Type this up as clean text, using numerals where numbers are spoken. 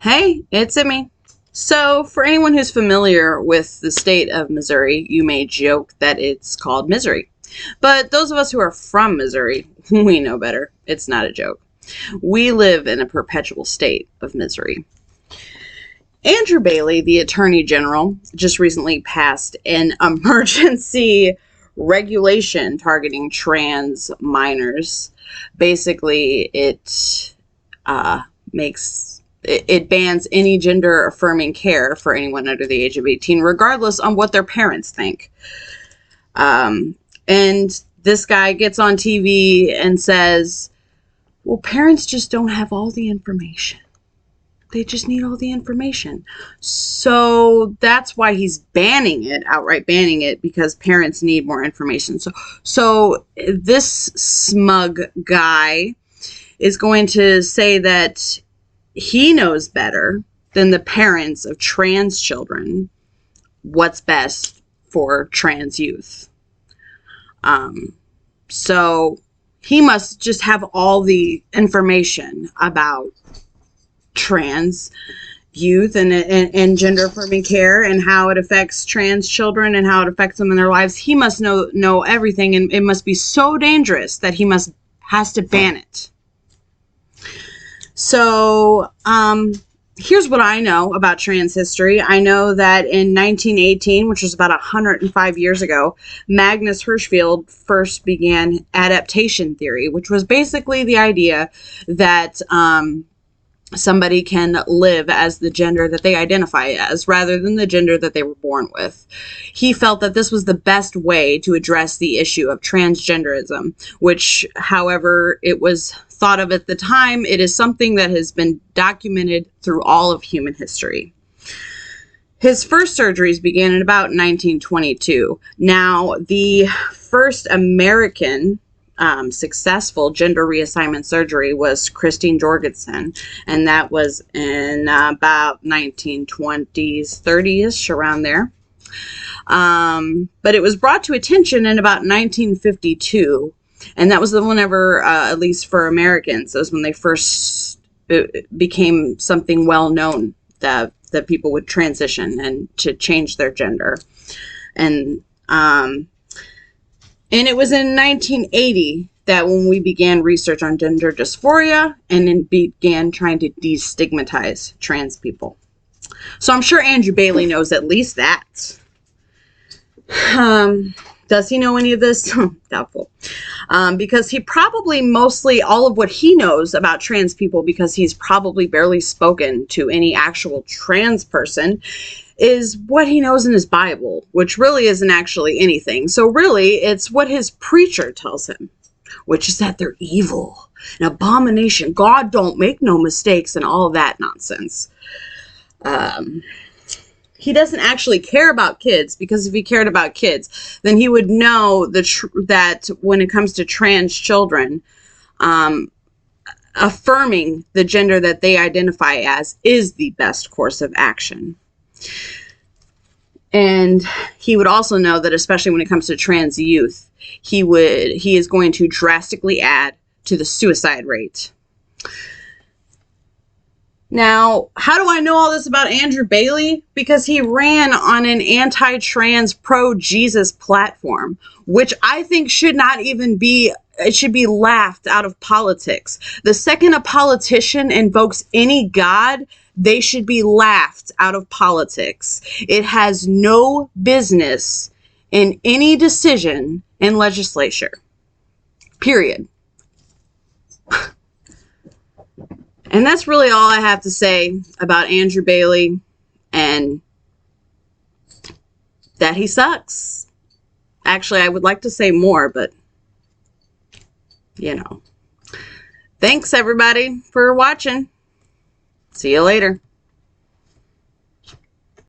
Hey, it's Emmy. So, for anyone who's familiar with the state of Missouri, you may joke that it's called misery. But those of us who are from Missouri, we know better. It's not a joke. We live in a perpetual state of misery. Andrew Bailey, the Attorney General, just recently passed an emergency regulation targeting trans minors. Basically, it bans any gender affirming care for anyone under the age of 18, regardless on what their parents think. And this guy gets on TV and says, well, parents just don't have all the information. They just need all the information. So that's why he's banning it, outright banning it, because parents need more information. So this smug guy is going to say that he knows better than the parents of trans children what's best for trans youth. So he must just have all the information about trans youth and gender affirming care and how it affects trans children and how it affects them in their lives. He must know everything, and it must be so dangerous that he has to ban it. So, here's what I know about trans history. I know that in 1918, which was about 105 years ago, Magnus Hirschfeld first began adaptation theory, which was basically the idea that somebody can live as the gender that they identify as rather than the gender that they were born with. He felt that this was the best way to address the issue of transgenderism, which, however it was thought of at the time, it is something that has been documented through all of human history. His first surgeries began in about 1922. Now, the first American successful gender reassignment surgery was Christine Jorgensen, and that was in about 1920s, 30ish, around there. But it was brought to attention in about 1952, and that was whenever, at least for Americans, that was when they first became something well known that people would transition and to change their gender. And it was in 1980 that when we began research on gender dysphoria and then began trying to destigmatize trans people. So I'm sure Andrew Bailey knows at least that. Does he know any of this? Doubtful. Because he probably mostly all of what he knows about trans people, because he's probably barely spoken to any actual trans person, is what he knows in his Bible, which really isn't actually anything. So really, it's what his preacher tells him, which is that they're evil, an abomination. God don't make no mistakes and all that nonsense. He doesn't actually care about kids, because if he cared about kids, then he would know that when it comes to trans children, affirming the gender that they identify as is the best course of action. And he would also know that, especially when it comes to trans youth, he is going to drastically add to the suicide rate. Now, how do I know all this about Andrew Bailey? Because he ran on an anti-trans, pro-Jesus platform, which I think should not even be, it should be laughed out of politics. The second a politician invokes any god, they should be laughed out of politics. It has no business in any decision in legislature. Period. And that's really all I have to say about Andrew Bailey, and that he sucks. Actually, I would like to say more, but, you know. Thanks, everybody, for watching. See you later.